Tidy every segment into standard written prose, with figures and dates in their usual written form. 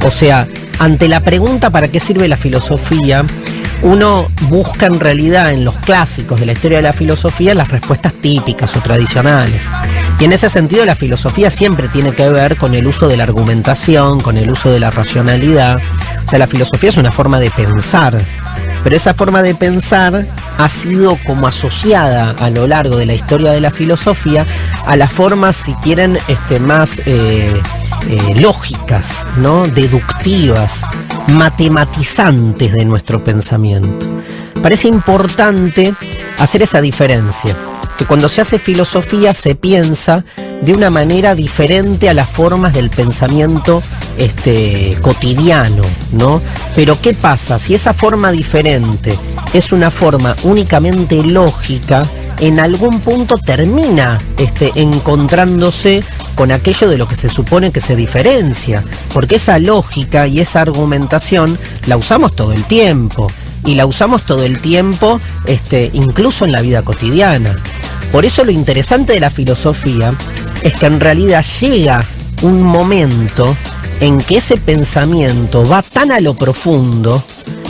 O sea, ante la pregunta ¿para qué sirve la filosofía?, uno busca en realidad en los clásicos de la historia de la filosofía las respuestas típicas o tradicionales. Y en ese sentido la filosofía siempre tiene que ver con el uso de la argumentación, con el uso de la racionalidad. O sea, la filosofía es una forma de pensar, pero esa forma de pensar ha sido como asociada a lo largo de la historia de la filosofía a las formas, si quieren, más lógicas, ¿no?, deductivas, matematizantes de nuestro pensamiento. Parece importante hacer esa diferencia, que cuando se hace filosofía se piensa de una manera diferente a las formas del pensamiento cotidiano, ¿no? Pero ¿qué pasa? Si esa forma diferente es una forma únicamente lógica, en algún punto termina encontrándose con aquello de lo que se supone que se diferencia, porque esa lógica y esa argumentación la usamos todo el tiempo, y la usamos todo el tiempo incluso en la vida cotidiana. Por eso lo interesante de la filosofía es que en realidad llega un momento en que ese pensamiento va tan a lo profundo,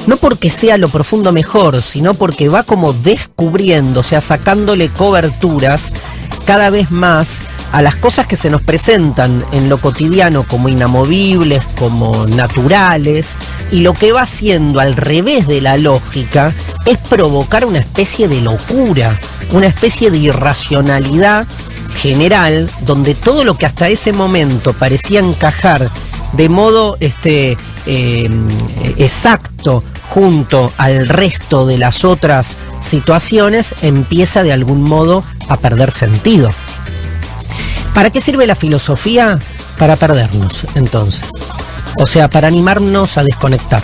no porque sea lo profundo mejor, sino porque va como descubriendo, o sea, sacándole coberturas cada vez más a las cosas que se nos presentan en lo cotidiano como inamovibles, como naturales, y lo que va haciendo al revés de la lógica es provocar una especie de locura, una especie de irracionalidad general, donde todo lo que hasta ese momento parecía encajar de modo exacto junto al resto de las otras situaciones, empieza de algún modo a perder sentido. ¿Para qué sirve la filosofía? Para perdernos, entonces. O sea, para animarnos a desconectar.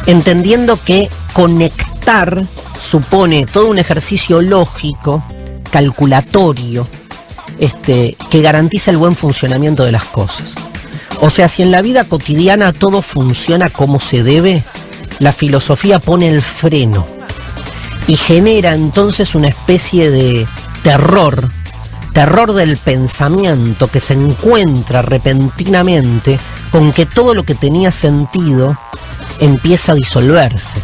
Entendiendo que conectar supone todo un ejercicio lógico, calculatorio, que garantiza el buen funcionamiento de las cosas. O sea, si en la vida cotidiana todo funciona como se debe, la filosofía pone el freno y genera entonces una especie de terror del pensamiento que se encuentra repentinamente con que todo lo que tenía sentido empieza a disolverse.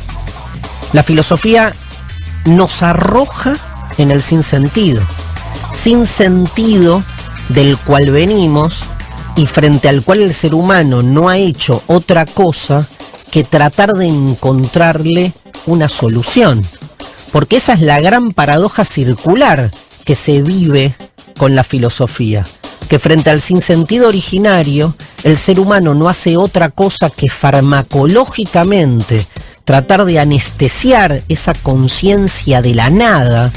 La filosofía nos arroja en el sinsentido del cual venimos y frente al cual el ser humano no ha hecho otra cosa que tratar de encontrarle una solución. Porque esa es la gran paradoja circular que se vive con la filosofía, que frente al sinsentido originario, el ser humano no hace otra cosa que farmacológicamente tratar de anestesiar esa conciencia de la nada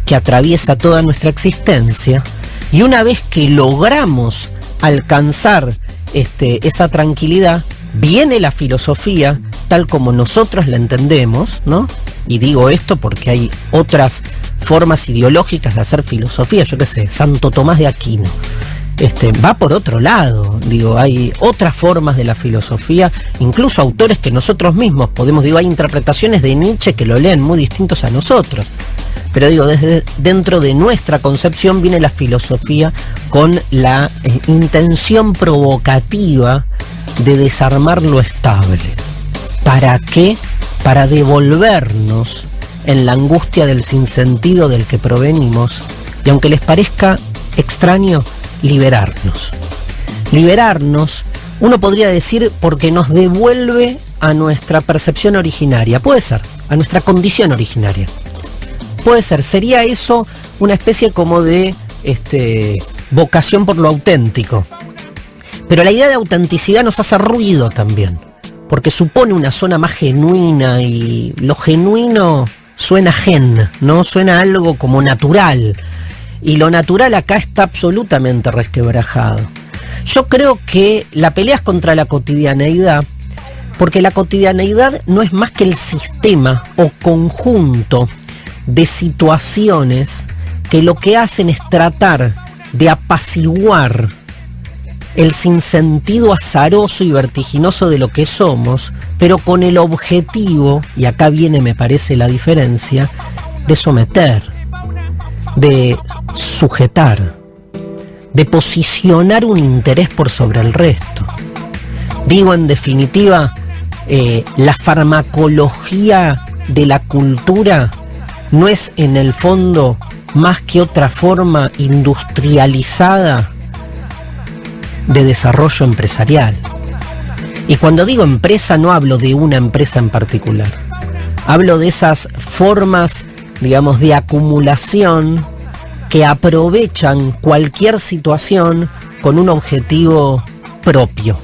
que atraviesa toda nuestra existencia, y una vez que logramos alcanzar esa tranquilidad, viene la filosofía tal como nosotros la entendemos, ¿no? Y digo esto porque hay otras formas ideológicas de hacer filosofía, yo qué sé, Santo Tomás de Aquino, va por otro lado, digo, hay otras formas de la filosofía, incluso autores que nosotros mismos podemos, digo, hay interpretaciones de Nietzsche que lo leen muy distintos a nosotros, pero digo, desde dentro de nuestra concepción viene la filosofía con la intención provocativa de desarmar lo estable. ¿Para qué? Para devolvernos en la angustia del sinsentido del que provenimos, y aunque les parezca extraño, liberarnos. Liberarnos, uno podría decir, porque nos devuelve a nuestra percepción originaria, puede ser, a nuestra condición originaria. Puede ser, sería eso una especie como de vocación por lo auténtico. Pero la idea de autenticidad nos hace ruido también, porque supone una zona más genuina, y lo genuino suena gen, ¿no? Suena algo como natural, y lo natural acá está absolutamente resquebrajado. Yo creo que la pelea es contra la cotidianeidad, porque la cotidianeidad no es más que el sistema o conjunto de situaciones que lo que hacen es tratar de apaciguar el sinsentido azaroso y vertiginoso de lo que somos, pero con el objetivo, y acá viene, me parece, la diferencia, de someter, de sujetar, de posicionar un interés por sobre el resto, Digo, en definitiva, la farmacología de la cultura no es en el fondo más que otra forma industrializada de desarrollo empresarial. Y cuando digo empresa no hablo de una empresa en particular, hablo de esas formas, digamos, de acumulación que aprovechan cualquier situación con un objetivo propio.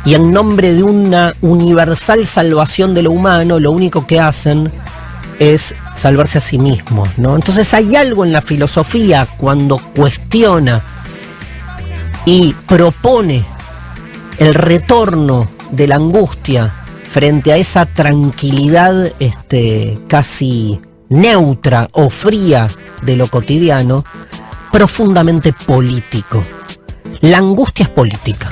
Y en nombre de una universal salvación de lo humano, lo único que hacen es salvarse a sí mismos, ¿no? Entonces hay algo en la filosofía cuando cuestiona y propone el retorno de la angustia frente a esa tranquilidad casi neutra o fría de lo cotidiano, profundamente político. La angustia es política.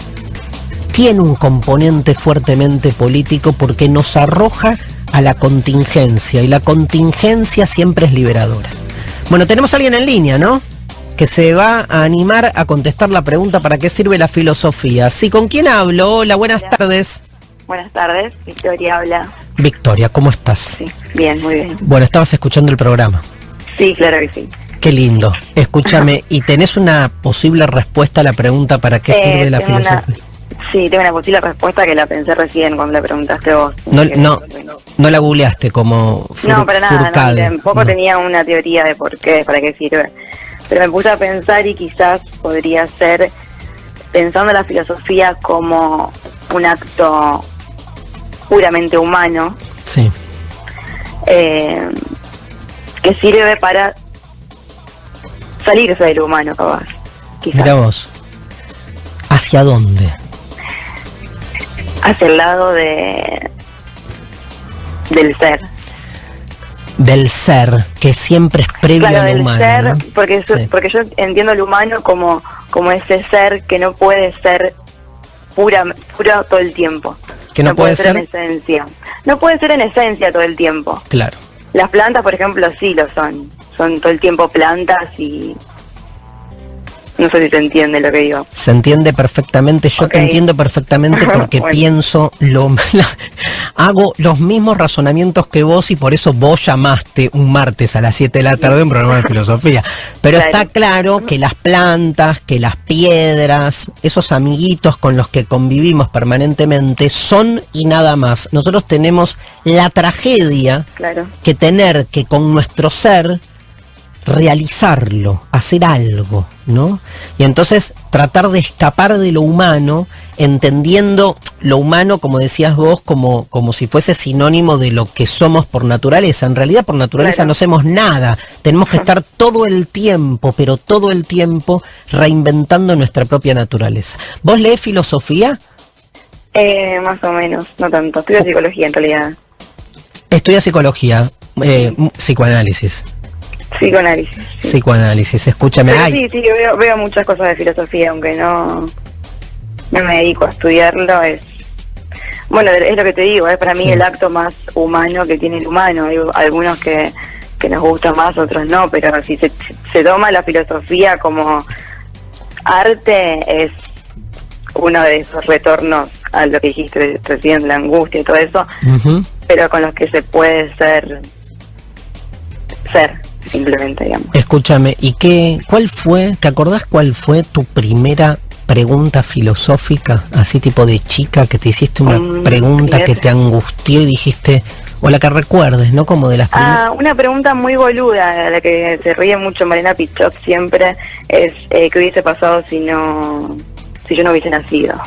Tiene un componente fuertemente político porque nos arroja a la contingencia, y la contingencia siempre es liberadora. Bueno, tenemos a alguien en línea, ¿no?, que se va a animar a contestar la pregunta ¿para qué sirve la filosofía? Sí, ¿con quién hablo? Hola, buenas tardes. Buenas tardes, Victoria habla. Victoria, ¿cómo estás? Sí, bien, muy bien. Bueno, ¿estabas escuchando el programa? Sí, claro que sí. Qué lindo. Escúchame, ¿y tenés una posible respuesta a la pregunta ¿para qué sirve la filosofía? Sí, tengo una posible respuesta que la pensé recién cuando la preguntaste vos. No la googleaste como no, para nada, tampoco no. Tenía una teoría de por qué, para qué sirve. Pero me puse a pensar y quizás podría ser, pensando la filosofía como un acto puramente humano, sí, que sirve para salirse de lo humano, capaz. Quizás. Mira vos, ¿hacia dónde? Hacia el lado del ser. Del ser, que siempre es previo claro, al humano. Ser, ¿no? porque yo entiendo el humano como ese ser que no puede ser pura todo el tiempo. Que no puede ser en esencia. No puede ser en esencia todo el tiempo. Claro. Las plantas, por ejemplo, sí lo son. Son todo el tiempo plantas y... No sé si se entiende lo que digo. Se entiende perfectamente, yo te entiendo perfectamente porque bueno, pienso, hago los mismos razonamientos que vos y por eso vos llamaste un martes a las 7 de la tarde un programa de filosofía. Pero claro, está claro que las plantas, que las piedras, esos amiguitos con los que convivimos permanentemente son y nada más. Nosotros tenemos la tragedia que tener que con nuestro ser realizarlo, hacer algo, ¿no? Y entonces tratar de escapar de lo humano, entendiendo lo humano, como decías vos, como si fuese sinónimo de lo que somos por naturaleza. En realidad por naturaleza no somos nada, tenemos que estar todo el tiempo, pero todo el tiempo reinventando nuestra propia naturaleza. ¿Vos lees filosofía? Más o menos, no tanto, estudio psicología en realidad. Estudia psicología, psicoanálisis. Psicoanálisis. Sí. Psicoanálisis, escúchame. Sí, veo muchas cosas de filosofía, aunque no me dedico a estudiarlo. Es lo que te digo, es para mí el acto más humano que tiene el humano. Hay algunos que nos gustan más, otros no, pero si se toma la filosofía como arte, es uno de esos retornos a lo que dijiste recién, la angustia y todo eso, pero con los que se puede ser simplemente, digamos. Escúchame, ¿y te acordás cuál fue tu primera pregunta filosófica, así tipo de chica, que te hiciste una pregunta que te angustió y dijiste, o la que recuerdes, ¿no? Como de las primeras. Una pregunta muy boluda, de la que se ríe mucho Mariana Pichot siempre, es ¿qué hubiese pasado si yo no hubiese nacido?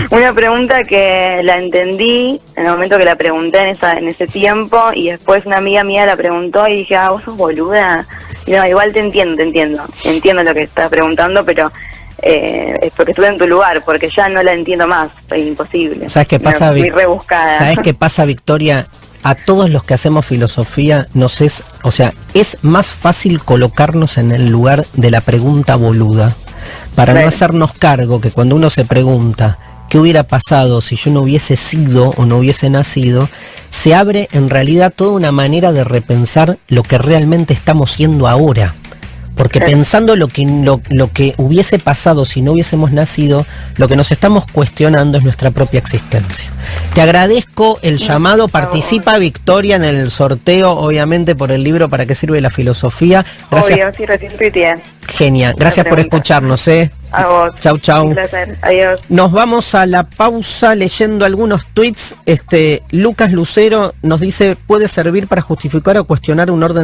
Una pregunta que la entendí en el momento que la pregunté en ese tiempo, y después una amiga mía la preguntó y dije, vos sos boluda. Y no, igual te entiendo lo que estás preguntando, pero es porque estuve en tu lugar, porque ya no la entiendo más, es imposible. ¿Sabes qué pasa, muy rebuscada? ¿Sabes qué pasa, Victoria? A todos los que hacemos filosofía es más fácil colocarnos en el lugar de la pregunta boluda, para no hacernos cargo que cuando uno se pregunta qué hubiera pasado si yo no hubiese sido o no hubiese nacido, se abre en realidad toda una manera de repensar lo que realmente estamos siendo ahora. Porque pensando lo que hubiese pasado si no hubiésemos nacido, lo que nos estamos cuestionando es nuestra propia existencia. Te agradezco el llamado, participa Victoria en el sorteo, obviamente por el libro ¿Para qué sirve la filosofía? Gracias. Obvio, sí, recién tuiteé. Genial, gracias por escucharnos, A vos. Chau, chau. Un placer, adiós. Nos vamos a la pausa leyendo algunos tweets. Lucas Lucero nos dice, puede servir para justificar o cuestionar un orden